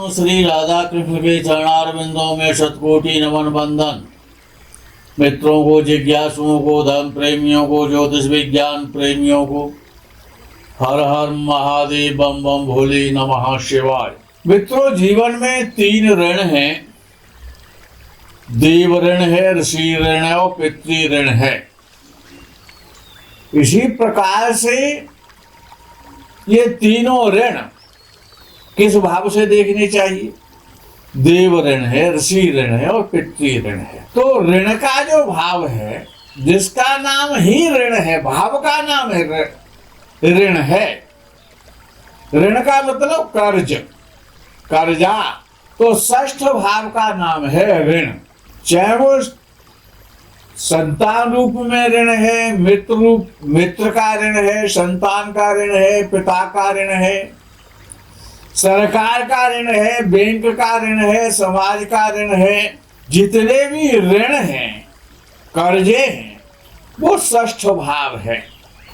दोनों श्री राधा कृष्ण के चरणारविंदों में शतकोटि नमन बंदन। मित्रों को, जिज्ञासुओं को, धर्म प्रेमियों को, ज्योतिष विज्ञान प्रेमियों को हर हर महादेव, बम बम भोले नमः शिवाय। मित्रों, जीवन में 3 ऋण हैं। देव ऋण है, ऋषि ऋण है और पितृ ऋण है। इसी प्रकार से ये तीनों ऋण किस भाव से देखने चाहिए? देव ऋण है, ऋषि ऋण है और पितृ ऋण है। तो ऋण का जो भाव है, जिसका नाम ही ऋण है, भाव का नाम है ऋण है। ऋण का मतलब कर्ज, कर्जा। तो षष्ठ भाव का नाम है ऋण। चाहे वो संतान रूप में ऋण है, मित्र का ऋण है, संतान का ऋण है, पिता का ऋण है, सरकार का ऋण है, बैंक का ऋण है, समाज का ऋण है। जितने भी ऋण हैं, कर्जे हैं, वो षष्ठ भाव है।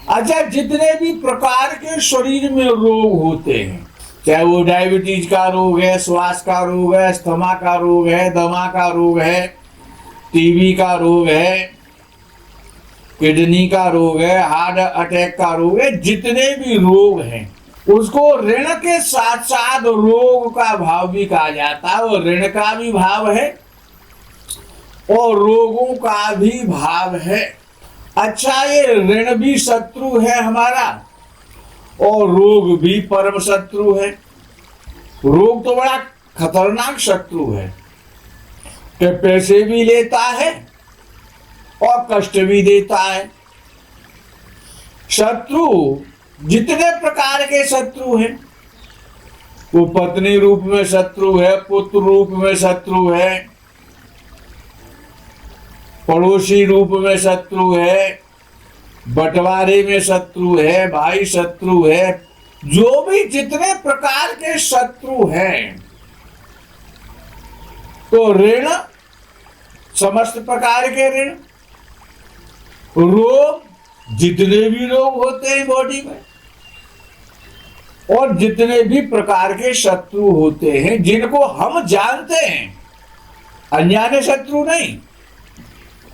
अच्छा, जितने भी प्रकार के शरीर में रोग होते हैं, चाहे वो डायबिटीज का रोग है, श्वास का रोग है, अस्थमा का रोग है, दमा का रोग है, टीबी का रोग है, किडनी का रोग है, हार्ट अटैक का रोग है, जितने भी रोग हैं उसको ऋण के साथ साथ रोग का भाव भी कहा जाता है। और ऋण का भी भाव है और रोगों का भी भाव है। अच्छा, ये ऋण भी शत्रु है हमारा और रोग भी परम शत्रु है। रोग तो बड़ा खतरनाक शत्रु है कि पैसे भी लेता है और कष्ट भी देता है। शत्रु जितने प्रकार के शत्रु हैं, वो पत्नी रूप में शत्रु है, पुत्र रूप में शत्रु है, पड़ोसी रूप में शत्रु है, बंटवारे में शत्रु है, भाई शत्रु है। जो भी जितने प्रकार के शत्रु हैं, तो ऋण, समस्त प्रकार के ऋण, रोग, जितने भी रोग होते हैं बॉडी में, और जितने भी प्रकार के शत्रु होते हैं जिनको हम जानते हैं, अनजाने शत्रु नहीं,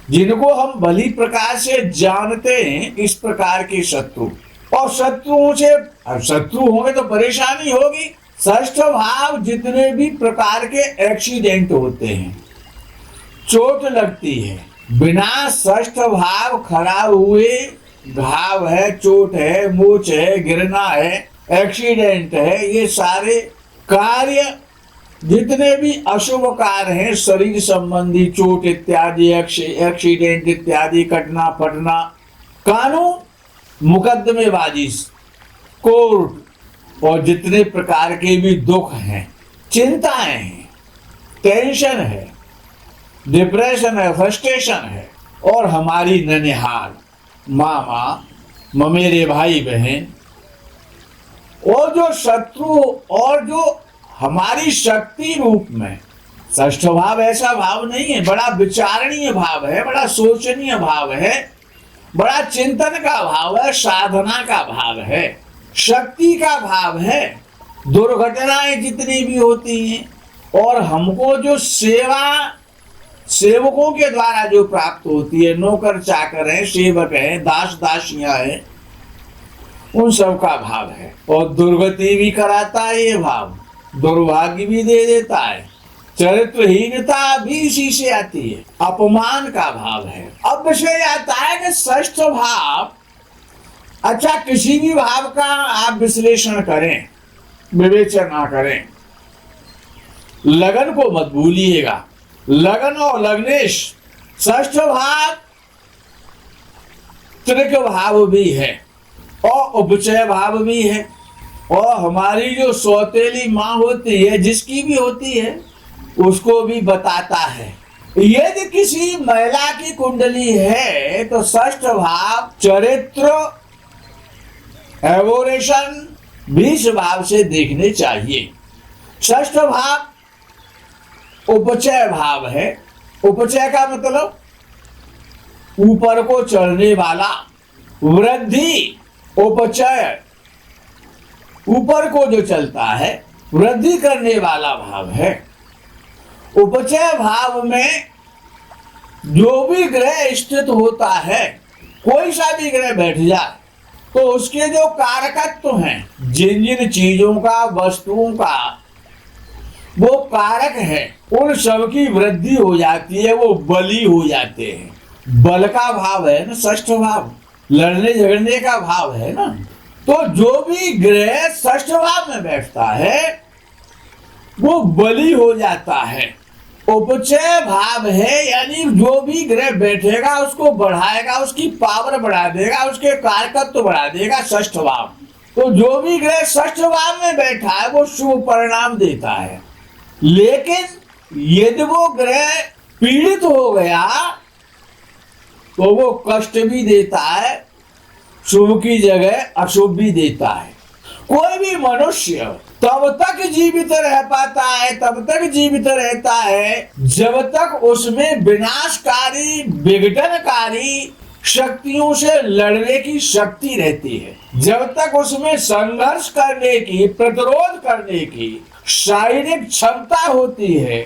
जिनको हम भली प्रकार से जानते हैं, इस प्रकार के शत्रु। और शत्रुओं से, अब शत्रु होंगे तो परेशानी होगी। षष्ठ भाव जितने भी प्रकार के एक्सीडेंट होते हैं, चोट लगती है, बिना षष्ठ भाव खराब हुए घाव है, चोट है, मोच है, गिरना है, एक्सीडेंट है, ये सारे कार्य जितने भी अशुभ कार्य हैं, शरीर संबंधी चोट इत्यादि, एक्सीडेंट इत्यादि, कटना फटना, कानून, मुकदमेबाजी, कोर्ट, और जितने प्रकार के भी दुख हैं, चिंताएं हैं, टेंशन है, डिप्रेशन है, फ्रस्ट्रेशन है, और हमारी ननिहाल, मामा, ममेरे भाई बहन, और जो शत्रु और जो हमारी शक्ति रूप में, षष्ठ भाव ऐसा भाव नहीं है, बड़ा विचारणीय भाव है, बड़ा सोचनीय भाव है, बड़ा चिंतन का भाव है, साधना का भाव है, शक्ति का भाव है। दुर्घटनाएं जितनी भी होती हैं और हमको जो सेवकों के द्वारा जो प्राप्त होती है, नौकर चाकर हैं, सेवक हैं, दास दासियां हैं, उन सब का भाव है। और दुर्गति भी कराता है ये भाव, दुर्भाग्य भी दे देता है, चरित्रहीनता भी इसी से आती है, अपमान का भाव है। अब विषय आता है कि षष्ठ भाव, अच्छा, किसी भी भाव का आप विश्लेषण करें, विवेचना करें, लगन को मत भूलिएगा। लगन और लग्नेश, षष्ठ भाव त्रिक भाव भी है और उपचय भाव भी है। और हमारी जो सौतेली माँ होती है, जिसकी भी होती है, उसको भी बताता है। यदि किसी महिला की कुंडली है तो षष्ठ भाव चरित्र, एवोरेशन 20 भाव से देखने चाहिए। षष्ठ भाव उपचय भाव है। उपचय का मतलब ऊपर को चढ़ने वाला, वृद्धि, उपचय, ऊपर को जो चलता है, वृद्धि करने वाला भाव है। उपचय भाव में जो भी ग्रह स्थित होता है, कोई सा भी ग्रह बैठ जाए, तो उसके जो कारकत्व हैं, जिन जिन चीजों का, वस्तुओं का वो कारक है, उन सब की वृद्धि हो जाती है, वो बली हो जाते हैं। बल का भाव है ना, षष्ठ भाव, लड़ने झगड़ने का भाव है ना। तो जो भी ग्रह षष्ठ भाव में बैठता है वो बली हो जाता है। उपचय भाव है, यानी जो भी ग्रह बैठेगा उसको बढ़ाएगा, उसकी पावर बढ़ा देगा, उसके कारकत्व बढ़ा देगा षष्ठ भाव। तो जो भी ग्रह षष्ठ भाव में बैठा है वो शुभ परिणाम देता है। लेकिन यदि वो ग्रह पीड़ित हो गया तो वो कष्ट भी देता है, शुभ की जगह अशुभ भी देता है। कोई भी मनुष्य तब तक जीवित रह पाता है, तब तक जीवित रहता है जब तक उसमें विनाशकारी, विघटनकारी शक्तियों से लड़ने की शक्ति रहती है। जब तक उसमें संघर्ष करने की, प्रतिरोध करने की शारीरिक क्षमता होती है,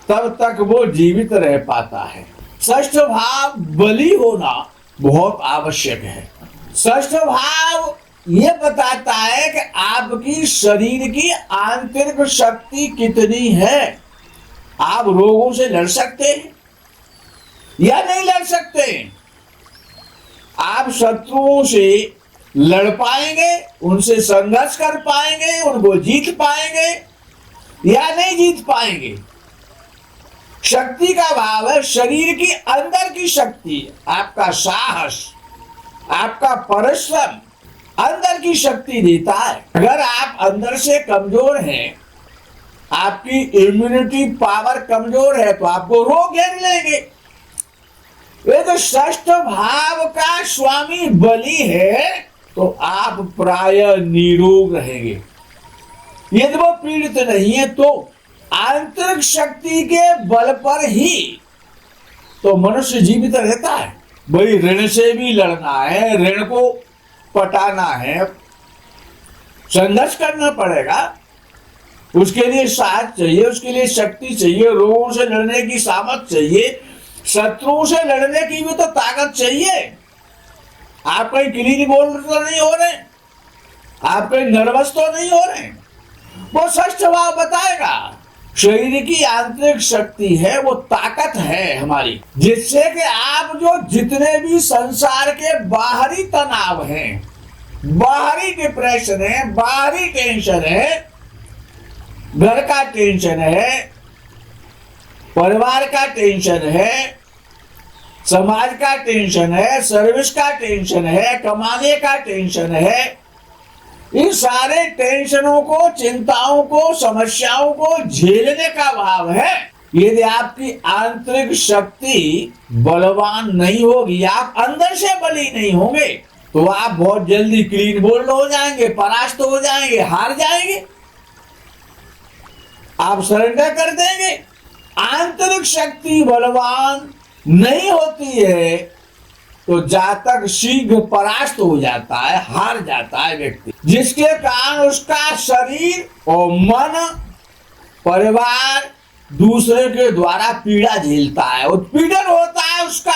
तब तक वो जीवित रह पाता है। षष्ठ भाव बली होना बहुत आवश्यक है। षष्ठ भाव ये बताता है कि आपकी शरीर की आंतरिक शक्ति कितनी है। आप रोगों से लड़ सकते हैं या नहीं लड़ सकते। आप शत्रुओं से लड़ पाएंगे, उनसे संघर्ष कर पाएंगे, उनको जीत पाएंगे या नहीं जीत पाएंगे। शक्ति का भाव है शरीर की अंदर की शक्ति, आपका साहस, आपका परिश्रम अंदर की शक्ति देता है। अगर आप अंदर से कमजोर हैं, आपकी इम्यूनिटी पावर कमजोर है, तो आपको रोग घेर लेंगे। ये तो षष्ठ भाव का स्वामी बली है, तो आप प्राय निरोग रहेंगे। यदि वो पीड़ित नहीं है तो आंतरिक शक्ति के बल पर ही तो मनुष्य जीवित रहता है। भाई ऋण से भी लड़ना है, ऋण को पटाना है, संघर्ष करना पड़ेगा, उसके लिए साहस चाहिए, उसके लिए शक्ति चाहिए, रोगों से लड़ने की सामर्थ चाहिए, शत्रुओं से लड़ने की भी तो ताकत चाहिए। आप कहीं क्लीन बोल तो नहीं हो रहे, आप कहीं नर्वस तो नहीं हो रहे, वो षष्ठ भाव बताएगा। शरीर की आंतरिक शक्ति है, वो ताकत है हमारी, जिससे कि आप जो जितने भी संसार के बाहरी तनाव हैं, बाहरी डिप्रेशन है, बाहरी टेंशन है, घर का टेंशन है, परिवार का टेंशन है, समाज का टेंशन है, सर्विस का टेंशन है, कमाने का टेंशन है, इन सारे टेंशनों को, चिंताओं को, समस्याओं को झेलने का भाव है। यदि आपकी आंतरिक शक्ति बलवान नहीं होगी, आप अंदर से बली नहीं होंगे, तो आप बहुत जल्दी क्लीन बोल्ड हो जाएंगे, परास्त हो जाएंगे, हार जाएंगे, आप सरेंडर कर देंगे। आंतरिक शक्ति बलवान नहीं होती है तो जातक शीघ्र परास्त हो जाता है, हार जाता है व्यक्ति, जिसके कारण उसका शरीर और मन, परिवार दूसरे के द्वारा पीड़ा झेलता है, उत्पीड़न होता है, उसका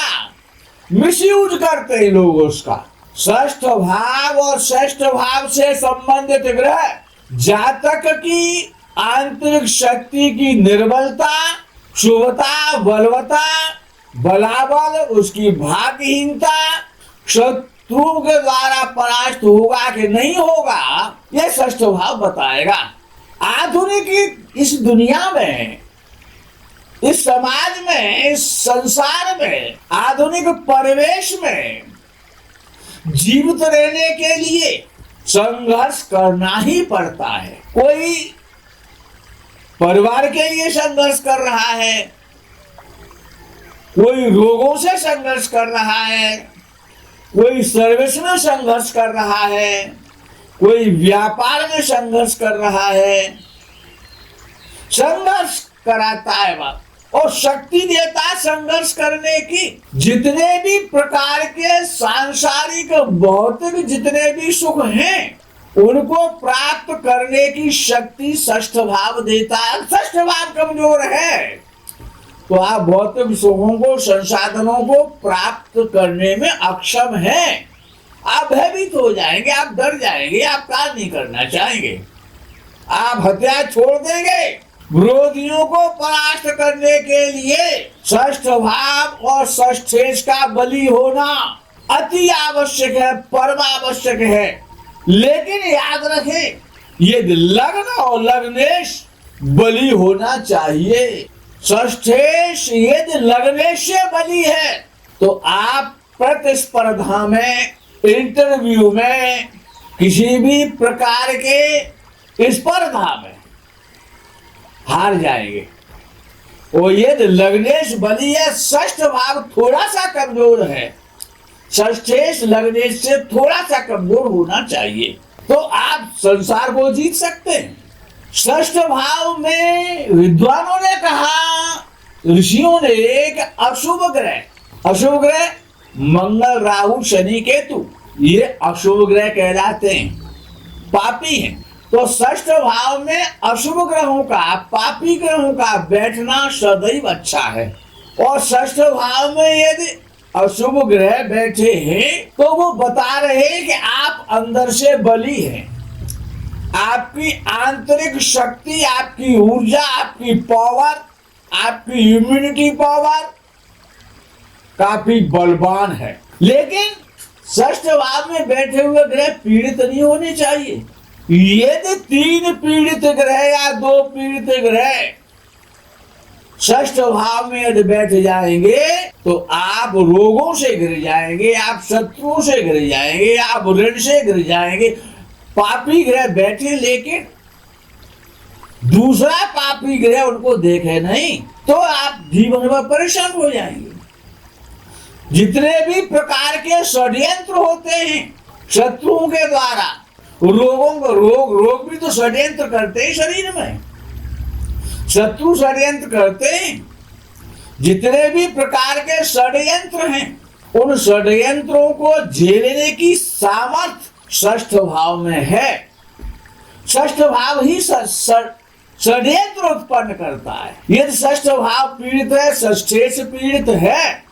मिसयूज करते हैं लोग उसका। षष्ठ भाव और षष्ठ भाव से संबंधित ग्रह जातक की आंतरिक शक्ति की निर्बलता, शुभता, बलवता, बलाबल, उसकी भाग्यहीनता, शत्रु के द्वारा परास्त होगा कि नहीं होगा, यह षष्ठ भाव बताएगा। आधुनिक इस दुनिया में, इस समाज में, इस संसार में, आधुनिक परिवेश में जीवित रहने के लिए संघर्ष करना ही पड़ता है। कोई परिवार के लिए संघर्ष कर रहा है, कोई रोगों से संघर्ष कर रहा है, कोई सर्विस में संघर्ष कर रहा है, कोई व्यापार में संघर्ष कर रहा है। संघर्ष कराता है वह और शक्ति देता है संघर्ष करने की। जितने भी प्रकार के सांसारिक, भौतिक जितने भी सुख हैं, उनको प्राप्त करने की शक्ति षष्ठ भाव देता है। षष्ठ भाव कमजोर है तो आप भौतिक सुखों को, संसाधनों को प्राप्त करने में अक्षम हैं। आप भयभीत हो जाएंगे, आप डर जाएंगे, आप कार्य नहीं करना चाहेंगे, आप हथियार छोड़ देंगे। विरोधियों को परास्त करने के लिए षष्ठ भाव और षष्ठेश का बलि होना अति आवश्यक है, परम आवश्यक है। लेकिन याद रखें, ये लग्न और लग्नेश बलि होना चाहिए। षष्ठेश यदि लग्नेश से बलि है तो आप प्रतिस्पर्धा में, इंटरव्यू में, किसी भी प्रकार के स्पर्धा में हार जाएंगे। और यदि लग्नेश बलि है, षष्ठ भाव थोड़ा सा कमजोर है, षष्ठेश लग्नेश से थोड़ा सा कमजोर होना चाहिए, तो आप संसार को जीत सकते हैं। षष्ठ भाव में विद्वानों ने कहा, ऋषियों ने, एक अशुभ ग्रह मंगल, राहु, शनि, केतु, ये अशुभ ग्रह कहलाते हैं, पापी हैं। तो षष्ठ भाव में अशुभ ग्रहों का, पापी ग्रहों का बैठना सदैव अच्छा है। और षष्ठ भाव में यदि अशुभ ग्रह बैठे हैं तो वो बता रहे हैं कि आप अंदर से बली हैं, आपकी आंतरिक शक्ति, आपकी ऊर्जा, आपकी पावर, आपकी इम्यूनिटी पावर काफी बलवान है। लेकिन षष्ठ भाव में बैठे हुए ग्रह पीड़ित नहीं होने चाहिए। यदि 3 पीड़ित ग्रह या 2 पीड़ित ग्रह षष्ठ भाव में यदि बैठ जाएंगे तो आप रोगों से गिर जाएंगे, आप शत्रुओं से गिर जाएंगे, आप ऋण से गिर जाएंगे। पापी ग्रह बैठे लेकिन दूसरा पापी ग्रह उनको देखे नहीं तो आप जीवन में परेशान हो जाएंगे। जितने भी प्रकार के षड्यंत्र होते हैं शत्रुओं के द्वारा, रोगों को, रोग भी तो षड्यंत्र करते हैं शरीर में, शत्रु षड्यंत्र करते हैं। जितने भी प्रकार के षड्यंत्र हैं उन षड्यंत्रों को झेलने की सामर्थ्य षष्ठ भाव में है। षष्ठ भाव ही षड्यंत्र उत्पन्न करता है। यदि षष्ठ भाव पीड़ित है, षष्ठेश पीड़ित है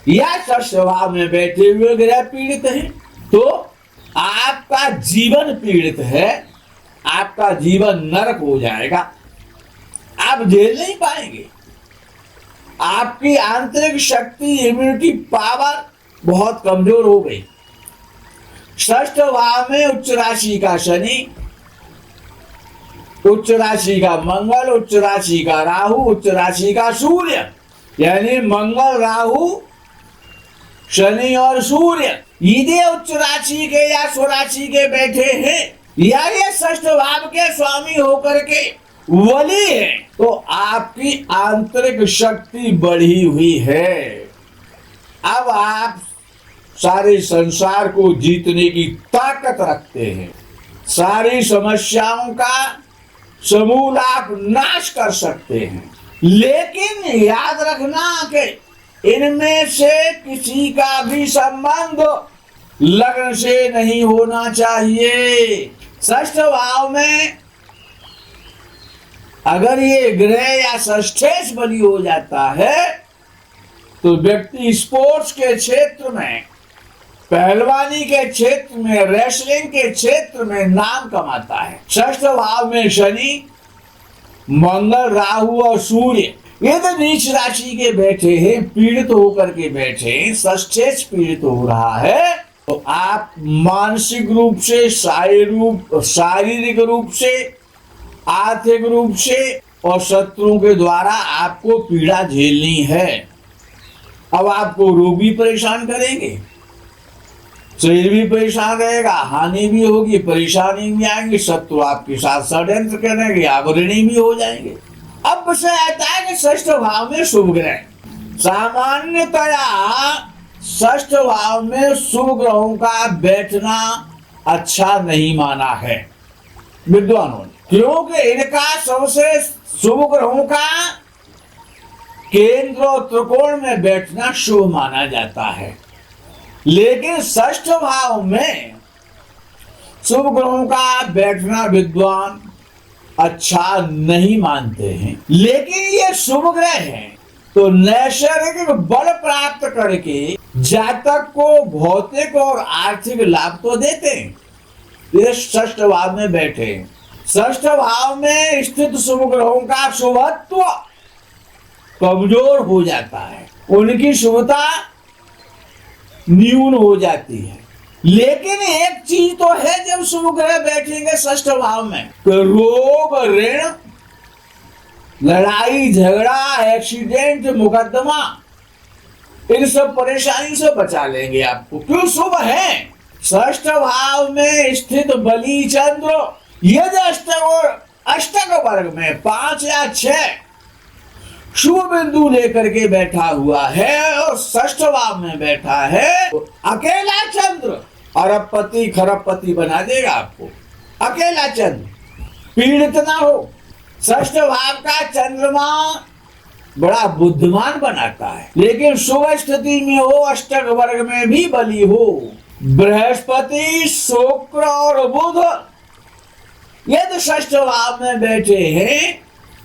या षष्ठ भाव में बैठे हुए ग्रह पीड़ित हैं तो आपका जीवन पीड़ित है, आपका जीवन नरक हो जाएगा, आप झेल नहीं पाएंगे। आपकी आंतरिक शक्ति, इम्यूनिटी पावर बहुत कमजोर हो गई। षष्ठ भाव में उच्च राशि का शनि, उच्च राशि का मंगल, उच्च राशि का राहु, उच्च राशि का सूर्य, यानी मंगल, राहु, शनि और सूर्य यदि उच्च राशि के या स्वराशि के बैठे हैं या ये षष्ठ भाव के स्वामी होकर के वली है तो आपकी आंतरिक शक्ति बढ़ी हुई है। अब आप सारे संसार को जीतने की ताकत रखते हैं, सारी समस्याओं का समूल आप नाश कर सकते हैं। लेकिन याद रखना कि इनमें से किसी का भी संबंध लग्न से नहीं होना चाहिए। षष्ठ भाव में अगर ये ग्रह या षष्ठेश बलि हो जाता है तो व्यक्ति स्पोर्ट्स के क्षेत्र में, पहलवानी के क्षेत्र में, रेसलिंग के क्षेत्र में नाम कमाता है। षष्ठ भाव में शनि, मंगल, राहु और सूर्य यदि नीच राशि के बैठे हैं, पीड़ित होकर के बैठे हैं, षष्ठेश पीड़ित हो रहा है तो आप मानसिक रूप से, शारीरिक रूप से, आर्थिक रूप से और शत्रुओं के द्वारा आपको पीड़ा झेलनी है। अब आपको रोग भी परेशान करेंगे, शरीर भी परेशान रहेगा, हानि भी होगी, परेशानी भी आएंगे, शत्रु आपके साथ षड्यंत्र करेंगे, आप ऋणी भी हो जाएंगे। अब विषय आता है कि षष्ठ भाव में शुभ ग्रह, सामान्यतया षष्ठ भाव में शुभ ग्रहों का बैठना अच्छा नहीं माना है विद्वानों ने, क्योंकि इनका सबसे शुभ ग्रहों का केंद्र और त्रिकोण में बैठना शुभ माना जाता है। लेकिन षष्ठ भाव में शुभ ग्रहों का बैठना विद्वान अच्छा नहीं मानते हैं, लेकिन ये शुभ ग्रह हैं तो नैसर्गिक बल प्राप्त करके जातक को भौतिक और आर्थिक लाभ तो देते हैं। ये षष्ठ भाव में बैठे हैं। षष्ठ भाव में स्थित शुभ ग्रहों का शुभत्व कमजोर हो जाता है, उनकी शुभता न्यून हो जाती है। लेकिन एक चीज तो है, जब शुभ ग्रह बैठेंगे षष्ठ भाव में तो रोग, ऋण, लड़ाई झगड़ा, एक्सीडेंट, मुकदमा, इन सब परेशानी से बचा लेंगे आपको। क्यों? शुभ है। षष्ठ भाव में स्थित बली चंद्र यदि अष्टक वर्ग में 5 या 6 शुभ बिंदु लेकर के बैठा हुआ है और षष्ठ भाव में बैठा है तो अकेला चंद्र अरबपति खरबपति बना देगा आपको। अकेला चंद्र पीड़ित ना हो। षष्ठ भाव का चंद्रमा बड़ा बुद्धिमान बनाता है, लेकिन शुभ स्थिति में हो, अष्टक वर्ग में भी बली हो, बृहस्पति, शुक्र और बुध यदि षष्ठ भाव में बैठे हैं,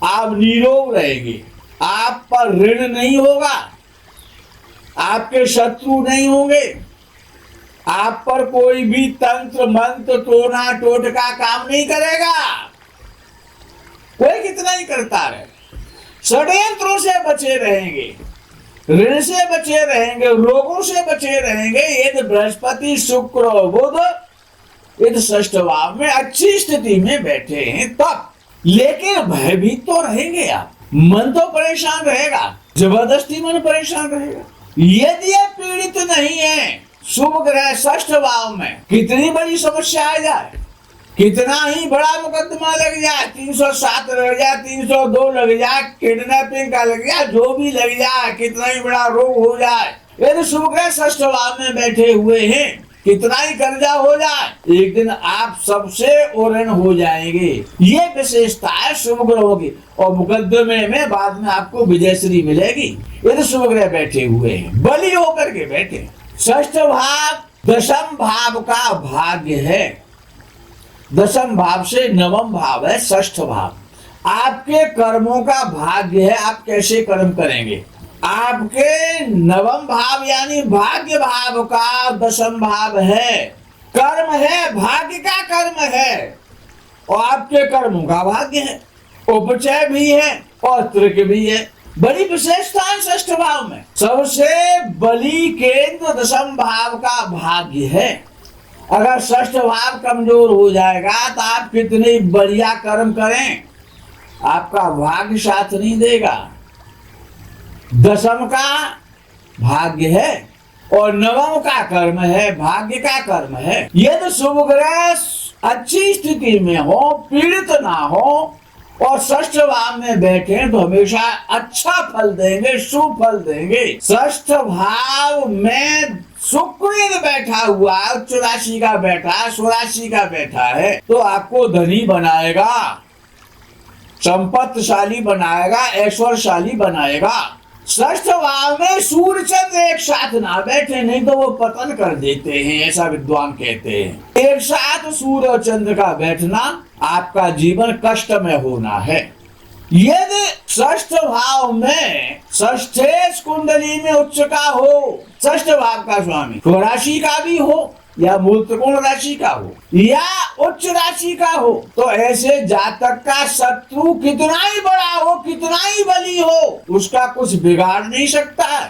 आप निरोग रहेंगे, आप पर ऋण नहीं होगा, आपके शत्रु नहीं होंगे, आप पर कोई भी तंत्र मंत्र टोना टोटका काम नहीं करेगा। कोई कितना ही करता रहे, षड्यंत्रों से बचे रहेंगे, ऋण से बचे रहेंगे, रोगों से बचे रहेंगे। यदि बृहस्पति, शुक्र और बुध यदि षष्ठ भाव में अच्छी स्थिति में बैठे हैं तब। लेकिन भयभीत तो रहेंगे आप, मन तो परेशान रहेगा, जबरदस्ती मन परेशान रहेगा। यदि आप पीड़ित नहीं है, शुभ ग्रह षष्ठ भाव में कितनी बड़ी समस्या आ जाए, कितना ही बड़ा मुकदमा लग जाए, 307 लग जाए, 302 लग जाए, किडनैपिंग का लग जाए, जो भी लग जाए, कितना ही बड़ा रोग हो जाए, यदि शुभ ग्रह षष्ठ भाव में बैठे हुए हैं, कितना ही कर्जा हो जाए, एक दिन आप सबसे ओरण हो जाएंगे। ये विशेषता है शुभ ग्रहों की। और मुकदमे में बाद में आपको विजयश्री मिलेगी यदि शुभ ग्रह बैठे हुए हैं, बली होकर के बैठे। षष्ठ भाव दशम भाव का भाग्य है। दशम भाव से नवम भाव है षष्ठ भाव। आपके कर्मों का भाग्य है, आप कैसे कर्म करेंगे। आपके नवम भाव यानी भाग्य भाव का दशम भाव है, कर्म है, भाग्य का कर्म है और आपके कर्मों का भाग्य है, उपचय भी है और त्रिक भी है। बड़ी विशेषता है षष्ठ भाव में। सबसे बली केंद्र दशम भाव का भाग्य है। अगर षष्ठ भाव कमजोर हो जाएगा तो आप कितने बढ़िया कर्म करें, आपका भाग्य साथ नहीं देगा। दशम का भाग्य है और नवम का कर्म है, भाग्य का कर्म है। यदि शुभ ग्रह अच्छी स्थिति में हो, पीड़ित ना हो और षष्ठ भाव में बैठे तो हमेशा अच्छा फल देंगे, शुभ फल देंगे। षष्ठ भाव में शुक्र यदि बैठा हुआ है, उच्च राशि का बैठा है, स्वराशि का बैठा है तो आपको धनी बनाएगा, संपत्तिशाली बनाएगा, ऐश्वर्यशाली बनाएगा। षष्ठ भाव में सूर्य चंद्र एक साथ ना बैठे, नहीं तो वो पतन कर देते हैं, ऐसा विद्वान कहते हैं। एक साथ सूर्य और चंद्र का बैठना आपका जीवन कष्ट में होना है। यदि षष्ठ भाव में षष्ठेश कुंडली में उच्च का हो, षष्ठ भाव का स्वामी स्वराशि का भी हो या मूल त्रिकोण राशि का हो या उच्च राशि का हो, तो ऐसे जातक का शत्रु कितना ही बड़ा हो, कितना ही बली हो, उसका कुछ बिगाड़ नहीं सकता है।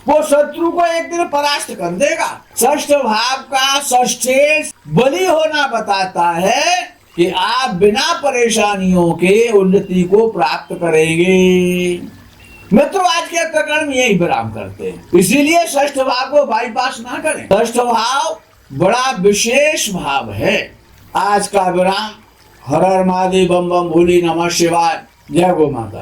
वो शत्रु को एक दिन परास्त कर देगा। षष्ठ भाव का षष्ठेश बली होना बताता है कि आप बिना परेशानियों के उन्नति को प्राप्त करेंगे। मित्रों, आज के प्रकरण में यही विराम करते हैं, इसीलिए षष्ठ भाव को बाईपास ना करें। षष्ठ भाव बड़ा विशेष भाव है। आज का विराम। हर हर महादेव, बम बम भोले, नमः शिवाय, जय गो माता।